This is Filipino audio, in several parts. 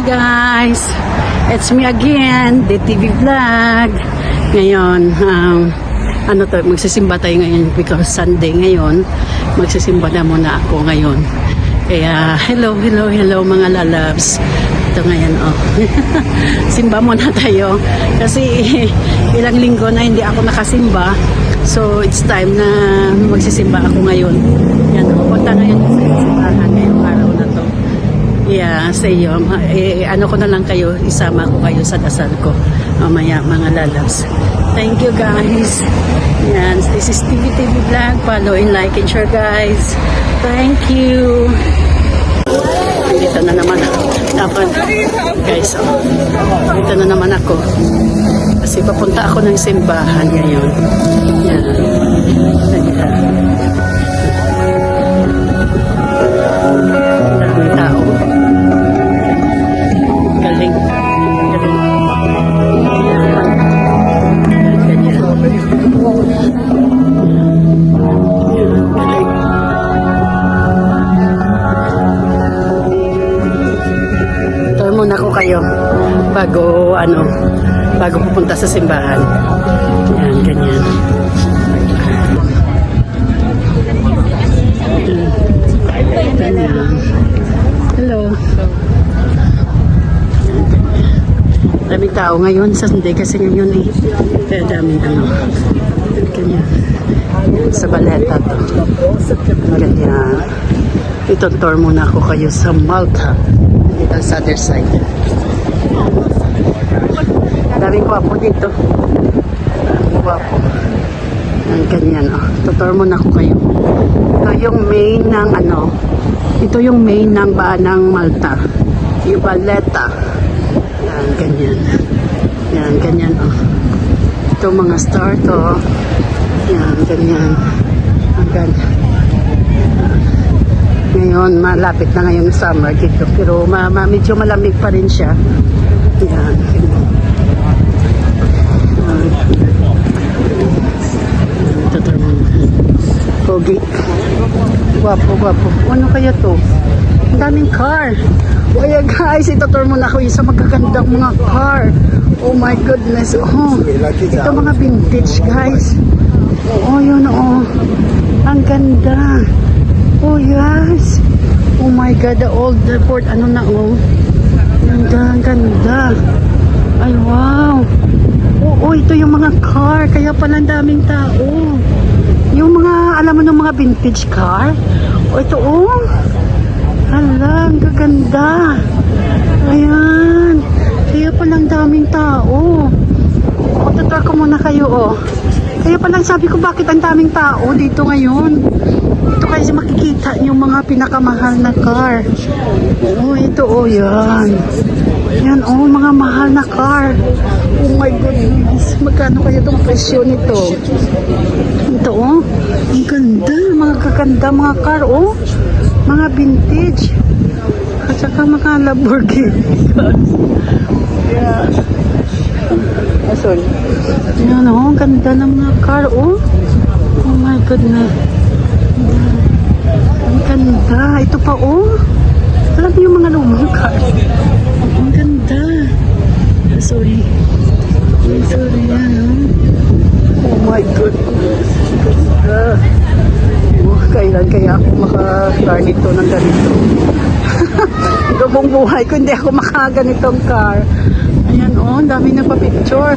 Hi guys, it's me again, DTV Vlog. Ngayon, magsisimba tayo ngayon because Sunday ngayon. Magsisimba na muna ako ngayon. Kaya, hello mga lalabs. Ito ngayon, simba muna tayo. Kasi ilang linggo na hindi ako nakasimba. So, it's time na magsisimba ako ngayon. Yan, punta ngayon sa simbahan ngayong araw na to. Yeah, sa iyo. Ano ko na lang kayo, isama ko kayo sa dasal ko. Mamaya, mga lalabs. Thank you guys. Yan, this is TV Vlog. Follow and like and share guys. Thank you. Dito na naman ako. Dapat, guys, dito na naman ako. Kasi papunta ako ng simbahan ngayon. Yan. Daming tao. Galing. Ito muna ko kayo bago pupunta sa simbahan. Yan, ganyan. Ganyan. Hello. Daming tao ngayon sa Sunday kasi ngayon kaya daming ganyan. Sa Baleta to. Ganyan. Ito-tour muna ako kayo sa Malta. Dito sa other side. Daming gwapo dito. Daming gwapo. Ganyan. Tutor muna ako kayo. Ito yung main ng ito yung main ng Baanang Malta. Yung Baleta. Yan, ganyan. Yan, ganyan. Ito mga star to. Yan, ganyan. Hanggang. Ngayon, malapit na ngayong summer dito. Pero medyo malamig pa rin siya. Yan. Tutor mo. Pogi. Gwapo. Ano kaya to? Ang daming car. O yeah, guys, itutur mo na ako sa magagandang mga car. Oh my goodness. Ito mga vintage, guys. Yun, ang ganda. Oh yes. Oh my God, the old Ford, ang ganda. Ay, wow. Ito yung mga car. Kaya pala ang daming tao. Yung mga, alam mo ng mga vintage car? Ito, hala, ang gaganda. Ayan. Kaya palang daming tao. Tutor ko muna kayo, Kaya palang sabi ko bakit ang daming tao dito ngayon. Ito kasi makikita yung mga pinakamahal na car. Ito, yan. Yan, mga mahal na car. Oh my goodness. Magkano kaya itong presyo nito? Ito, ang ganda. Mga kaganda mga car, mga vintage. At saka mga Lamborghini. Yeah. Sorry. Yan, ang ganda ng mga car, Oh my goodness. Ang ganda. Ito pa, alam mo yung mga lumang car. Ang ganda. Sorry, yan, Oh my goodness. Kailan kaya ako maka-car nito ng ganito? Ito buong buhay ko, hindi ako makaganitong car. Ayan, ang dami nagpa-picture.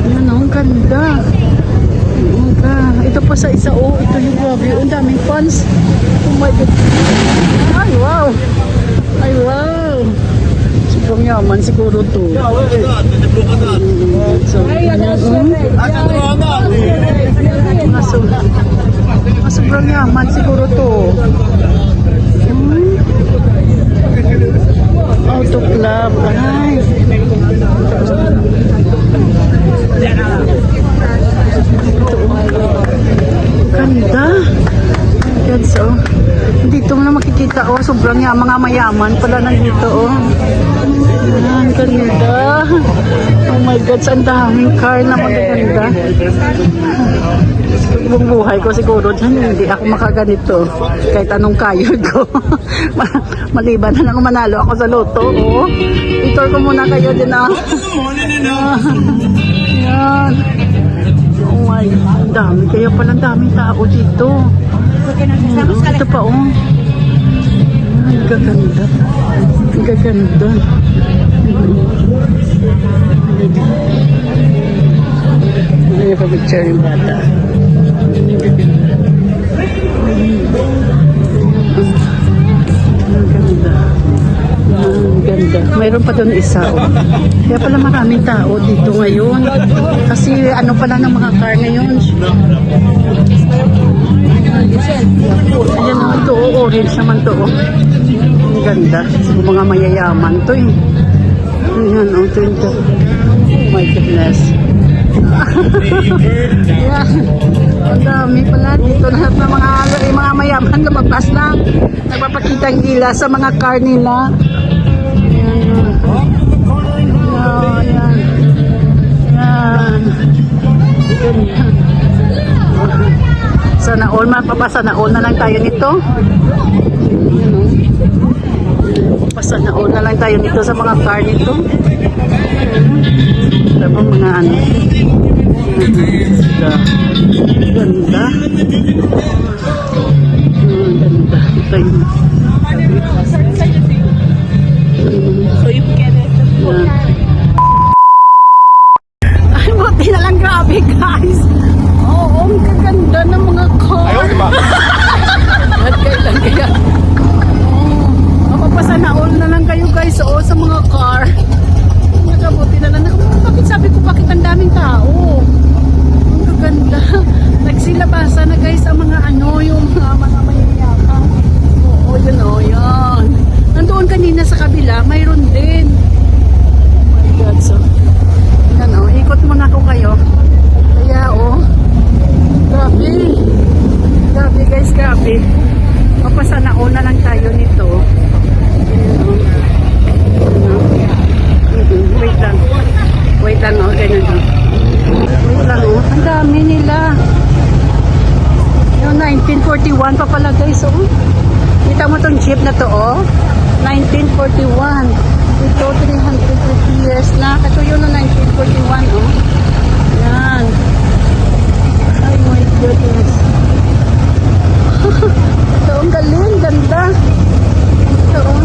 Ayan, ang ganda. Ito pa sa isa, ito yung grabe. Ang daming fans. Oh my God. Ay, wow. Sobrang yaman siguro to. Sobrang yaman siguro to. Auto club. Ay. Ganda. Ganda, Dito mo na makikita, sobrang mga mayaman pala nandito, Yan, ganda. Oh my God, ang daming car na magaganda. Buong buhay ko siguro dyan, hindi ako makaganito. Kahit anong kayod ko. Maliban na lang manalo ako sa loto. Oh. I-tour ko muna kayo din ah. Yan. Oh my God, ang dami. Kaya palang daming tao dito. Ito pa oh. Ang gaganda. Ang gaganda. Ano yung picture yung bata? Ang ganda. Ang ganda. Mayroon pa doon isa. Oh. Kaya pala maraming tao dito ngayon. Kasi ano pala ng mga car ngayon. Ayan o, ito o, orange naman to o. Ang ganda. Mga mayayaman to eh. Ayan o, ito ito. Oh my goodness. Ayan. Ang dami pala dito. Lahat ng mga mayaman lumabas lang. Nagpapakita ang gila sa mga car nila. Ayan. Ayan. Ayan. Ganda. Sana all, mapapasa na all na lang tayo nito. Pasa na all na lang tayo nito sa mga car nito. Tapos mga ano. Ganda. Ganda. Ito yun. So you get it. Ay, buti na lang, grabe guys. Oo, ang gaganda ng mga car. Ayaw, diba? At kailan kaya? Oo, mapapasa na all na lang kayo guys. Oo, sa mga car. Nagabuti na lang. Bakit sabi ko, bakit ang daming tao? Ang gaganda. Nagsilabasa na guys ang mga ano, yung mga mayayaka. Oo, yun o, yan. Nandoon kanina sa kabila, mayroon din. Oh my God, so. Yan o, ikot muna ko kayo. Kaya o, grabe. Grabe guys, grabe. Mapasa na all na lang tayo nito. Wait lang. Wait lang o, ganyan o. Wait lang o, ang dami nila. Yung 1941 pa pala guys o. Kita mo tong jeep na to o. 1941. Ito 350 years na. Ito yun no 1941 o. Yan. Ay my goodness. Ito ang galing, ganda. Ito o.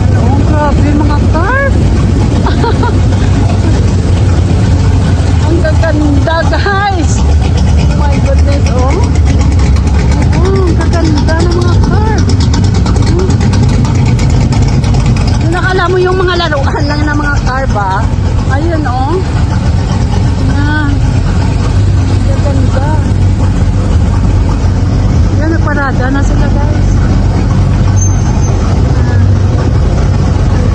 Ano, grabe mga car. Ang gaganda guys. Oh my goodness oh. Oh, ang gaganda ng mga car. Nakala mo yung mga laruan lang ng mga car ba? Ayun oh. Yan. Gaganda. Yan, nagparada na sila guys.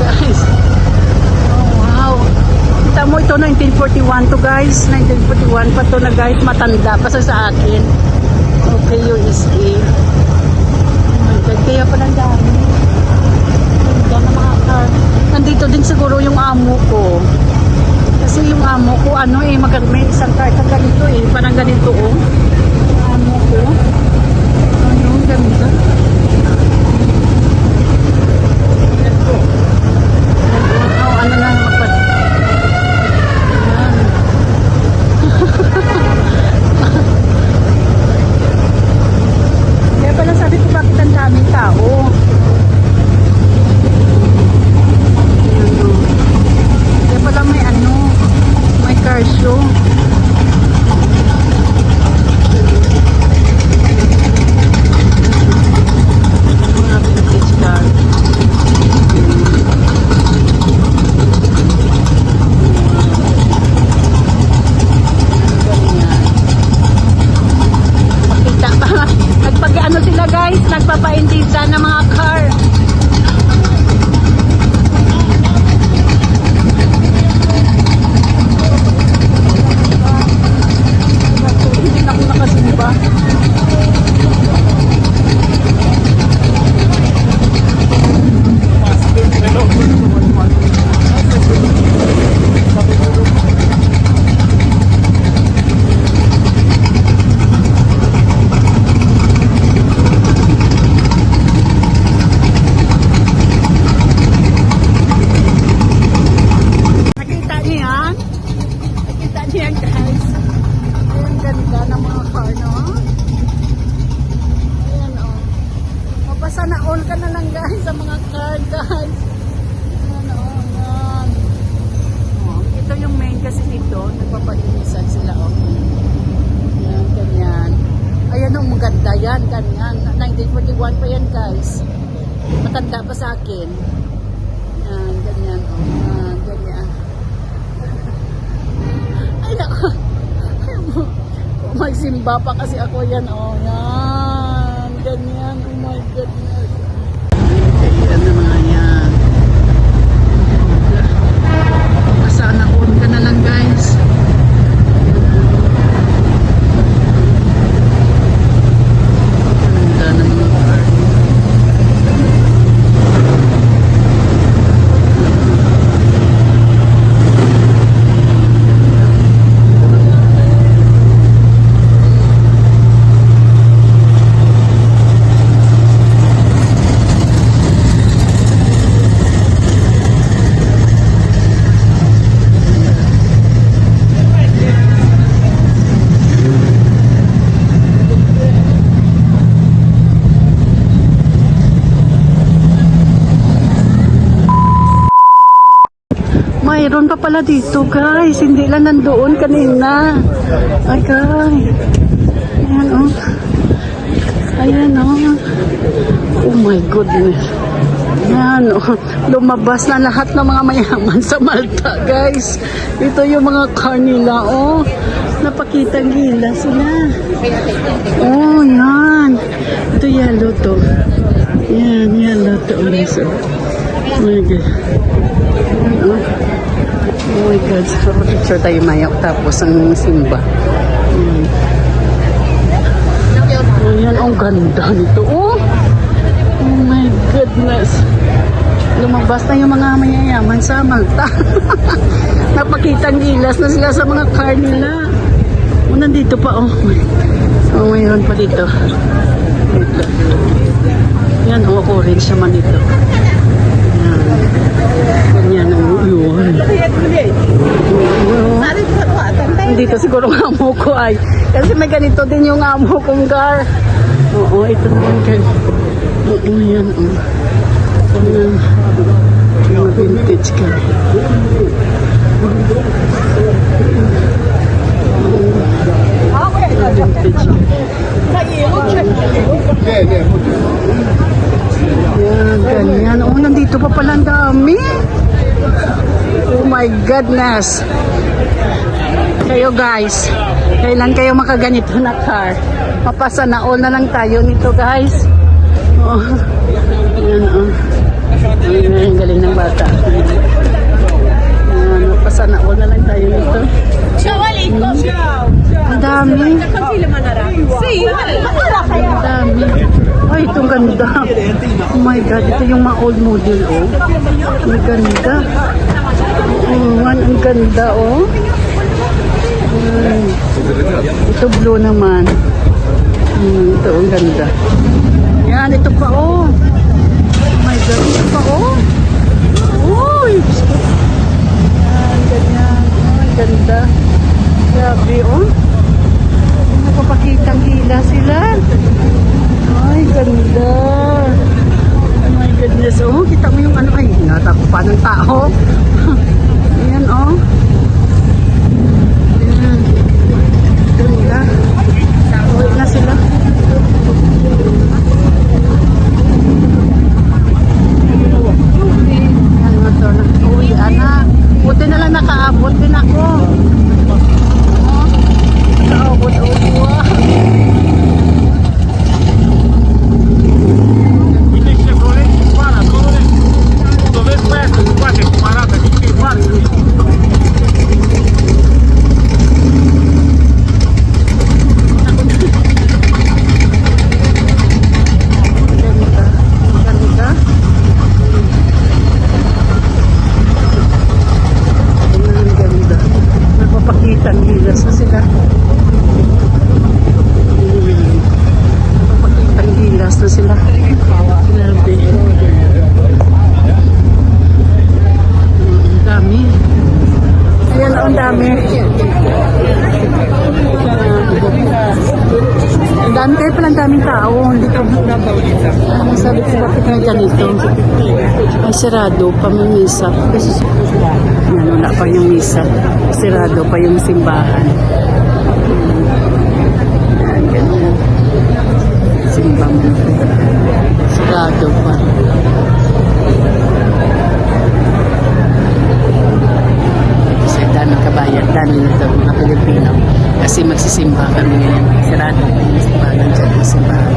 Guys. Oh wow. Kita mo ito 1941 to guys. 1941 pa to na guys. Matanda pa sa akin. Okay, USA. Oh my God. Kaya pala dami. Ganda na mga car. Nandito din siguro yung amo ko. Kasi yung amo ko, ano eh, may isang car na ganito eh. Parang ganito oh. Yung amo ko. Ano, ganda. Oh, ano na, magpad. Ayan. Kaya pala sabi ko, bakit ang daming tao? Ano. Kaya pala may ano, may car show. Yan, ganyan. 1941 pa yan, guys. Matanda pa sa akin. Yan, ganyan. Yan, ganyan. Ay, naku. Magsimba pa kasi ako yan. Yan. Ganyan. Oh my goodness. Ganyan na mga yan. Sana on ka na lang, guys. Ganda ng mga car. Mayroon pa pala dito, guys. Hindi lang nandoon kanina. Okay. Ayan, oh. Ayan, oh. Oh my goodness. Ayan, oh. Lumabas na lahat ng mga mayaman sa Malta, guys. Ito yung mga car nila, oh. Napakitang gila sila. Oh, yan. Ito yellow to. Yan, yellow to. Oh my God. Ayan, oh. Oh my God, so picture tayo mayak tapos ang simba. Ayan, ang ganda nito. Oh my goodness. Lumabas na yung mga mayayaman sa Malta. Napakitang gilas na sila sa mga car nila. Oh, nandito pa, oh. Oh, mayroon pa dito. Dito. Yan, oh, orange naman dito. Ganyan ang yun. Dito siguro ang amo ko ay. Kasi may ganito din yung amo kong car. Oo, ito naman kayo. Oo, yan. Yan. Mga vintage car. Vintage. Yan, ganyan. Oh, nandito pa pala ang dami. Oh my goodness. Kayo guys, kailan kayo makaganito na car? Mapasa na all na lang tayo nito, guys. Oh. Yan, oh. Ayan, ang galing ng bata. Ayan, mapasa na all na lang tayo nito. Ang dami. Ang dami. Ay, itong ganda. Oh my God, ito yung mga old model, oh. Ang ganda. Ang ganda, oh. Ito blue naman. Ito, ang ganda. Yan, ito pa, oh. Oh my God, ito pa, oh. Uy! Yan, ganyan. Ang ganda. Grabe, oh. Napapakitang hila sila. Ay, ganda. Oh my goodness. Oh, kita mo yung ano. Ay, natakot pa ng tao. Ayan, oh. Ayan. Ganda. Uwi na sila. Ayan, ito. Uwi, anak. Buti na lang nakaabot din ako. Oh, nakaabot. Wow. Dami kayo palang daming tao. Hindi ko sabi ko bakit may ganito. Ay, sarado pa may misa. Yan, wala pa yung misa. Sarado pa yung simbahan. Yan, ganyan. Sarado pa. Kasi daming kabayan, daming nito mga Pilipino. Kasi magsisimba kami ngayon. Sarado pa yung simbahan dyan, yung simbahan.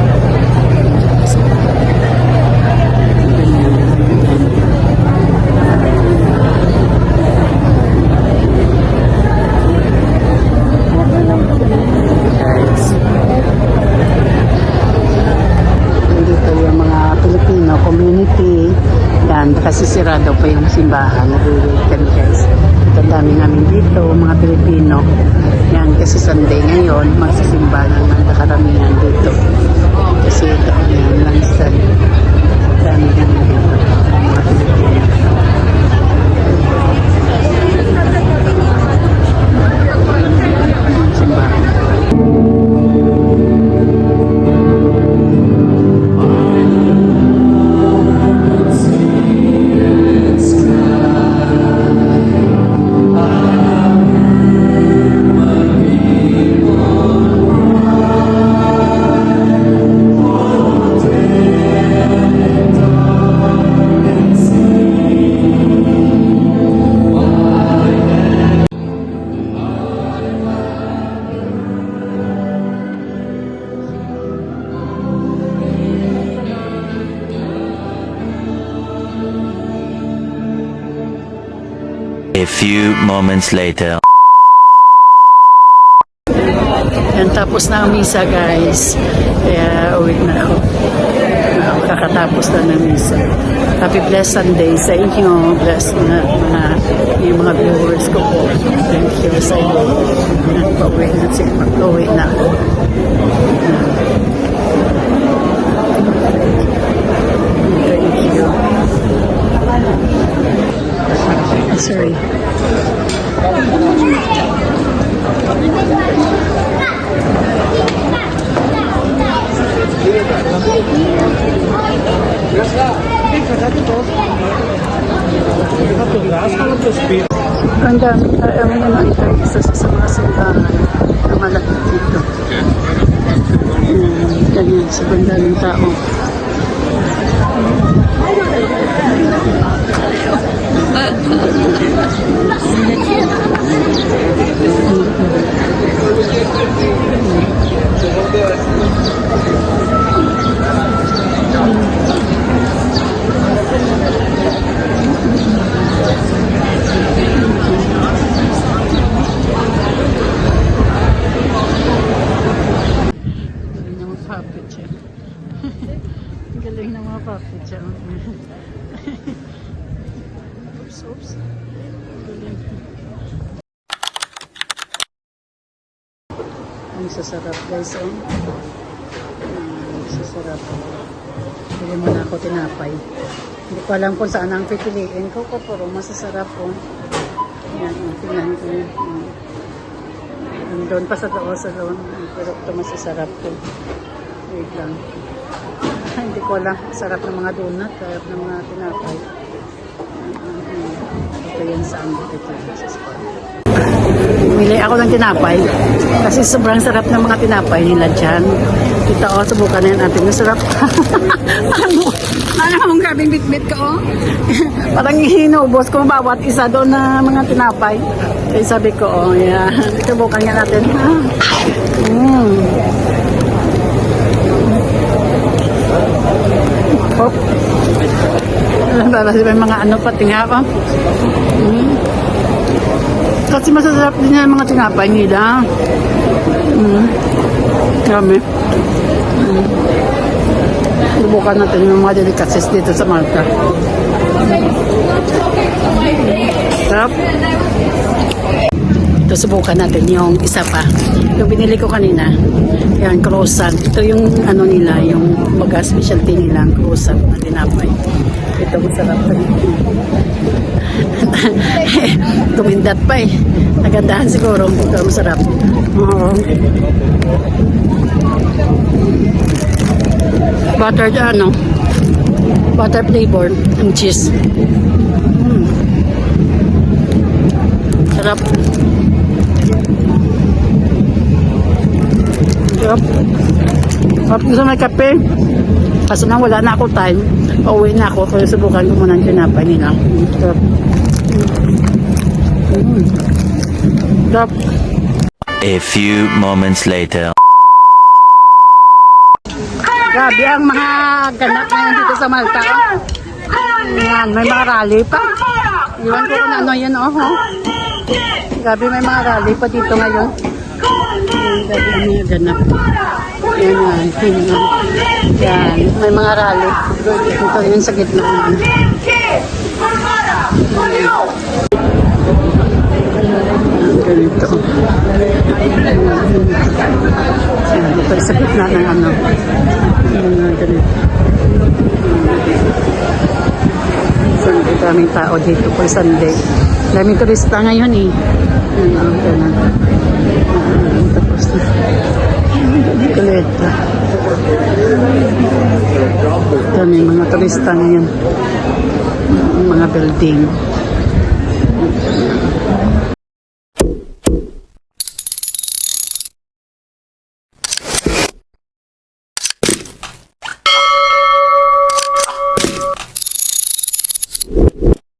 Guys. Dito yung mga Filipino community. Yan, kasi sirado pa yung simbahan. Nag-wait kami guys. Ito dami namin dito, mga Pilipino. Yan, kasi Sunday ngayon, magsisimba ng karamihan dito. Kasi ito, yan, lunchtime. Dami namin dito, mga Pilipino. Simbahan. A few moments later. Yan, tapos na ang misa guys. Kaya uwi na ako. Kakatapos na ng misa. Happy blessed Sunday sa inyo. Bless na yung mga viewers ko po. Thank you sa inyo. Pauwi na siya. Pauwi na ako. Thank you. Sorry. Ang dami tayo naman ito isa sa mga simbahan na malapit dito. Ganyan, sa banda ng tao. Galing ng mga puppet siya. Galing ng mga puppet siya. Oops, oops. Galing. Ang sasarap guys, oh. Sasarap. Bili muna ako tinapay. Hindi ko alam kung saan ang pipiliin ko, pero masasarap, oh. Yan, tingnan ko yun. Doon pa sa doon. Pero ito masasarap ko. Wait lang. Hindi ko alam. Sarap ng mga donut. Sarap ng mga tinapay. Ito yan sa dito sa spot. Bumili ako ng tinapay. Kasi sobrang sarap ng mga tinapay nila dyan. Ito o, subukan na yan natin. Masarap. Ano mong grabing bit-bit ko o? Parang hinubos ko bawat isa doon na mga tinapay. Kaya sabi ko o, yan. Subukan nga natin. Hop. May mga ano pati nga ako. Kasi masasarap din yung mga tinapay nila. Kami. Subukan natin yung mga delicacies dito sa Malta. Sarap. Ito, subukan natin yung isa pa. Yung binili ko kanina. Yan, croissant. Ito yung ano nila, yung baga specialty nila, croissant na tinapay. Ito, masarap pa rin. Tumindat pa eh. Nagandahan siguro. Ito, masarap. Butter, ano? Butter flavor and cheese. Sarap. Sarap. Sarap sa may kape. Kaso na wala na ako time, pauwi na ako, kaya subukan ko muna ang tinapay nila. Sarap. Sarap. A few moments later. Grabe ang mga ganap ngayon dito sa Malta. Ayan, may mga rally pa. Iwan ko kung ano yan, oh. Grabe, may mga rally pa dito ngayon. Ayan, grabe ang mga ganap. Ayan, yan, may mga rally. Ito yun sa gitna. Ganito. Ayan, ito sa gitna ng ano. Ayan, ganito. Sunday, daming tao dito for Sunday. Daming turista ngayon eh. Ayan, ganun. Tapos na. Kuleta. Daming mga turista ngayon. Mga building.